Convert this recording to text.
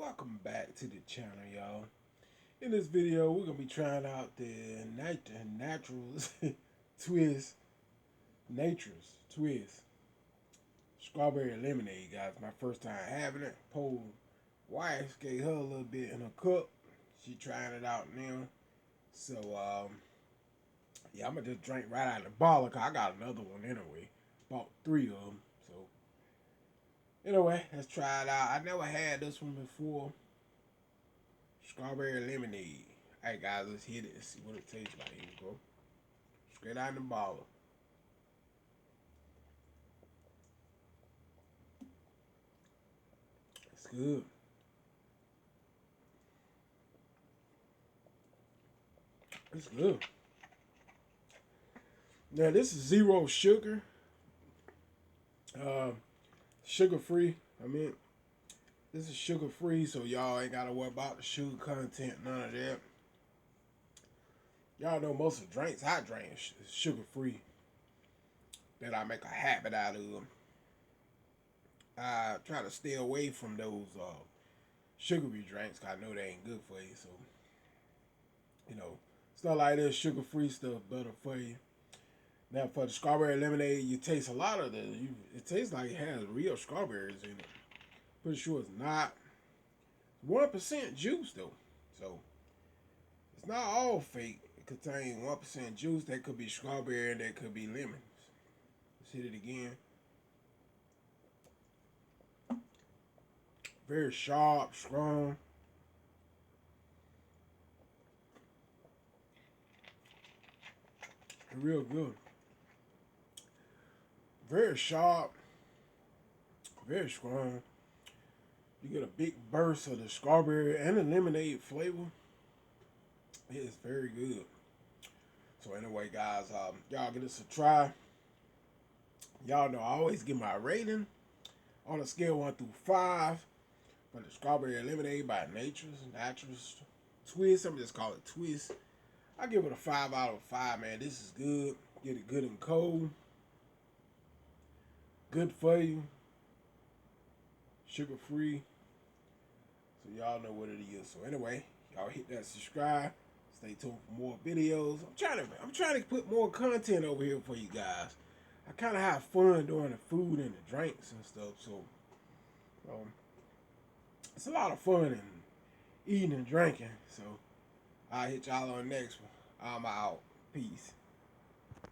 Welcome back to the channel, y'all. In this video, we're gonna be trying out the Naturals Twist Nature's Twist Strawberry Lemonade, guys. My first time having it. Poor wife gave her a little bit in a cup. She trying it out now. So yeah, I'm gonna just drink right out of the bottle cause I got another one anyway. Bought 3 of them. So anyway, let's try it out. I never had this one before. Strawberry lemonade. Alright guys, let's hit it and see what it tastes like. Here we go. Straight out of the bottle. It's good. It's good. Now this is 0 sugar. Sugar free. This is sugar free, so y'all ain't gotta worry about the sugar content, none of that. Y'all know most of the drinks I drink is sugar free. That I make a habit out of. I try to stay away from those sugary drinks, cause I know they ain't good for you. So, stuff like this, sugar free stuff better for you. Now for the strawberry lemonade, you taste a lot of it tastes like it has real strawberries in it. Pretty sure it's not. 1% juice though. So it's not all fake. It contains 1% juice. That could be strawberry and that could be lemon. Let's hit it again. Very sharp, strong. Real good. Very sharp. Very strong. You get a big burst of the strawberry and the lemonade flavor. It is very good. So anyway, guys, y'all give this a try. Y'all know I always give my rating on a scale 1 through 5 for the strawberry lemonade by Naturals Twist. I'm just call it Twist. I give it a 5 out of 5, man. This is good. Get it good and cold. Good for you. Sugar free. So y'all know what it is. So anyway, y'all hit that subscribe. Stay tuned for more videos. I'm trying to put more content over here for you guys. I kind of have fun doing the food and the drinks and stuff. So it's a lot of fun and eating and drinking. So I'll hit y'all on the next one. I'm out. Peace.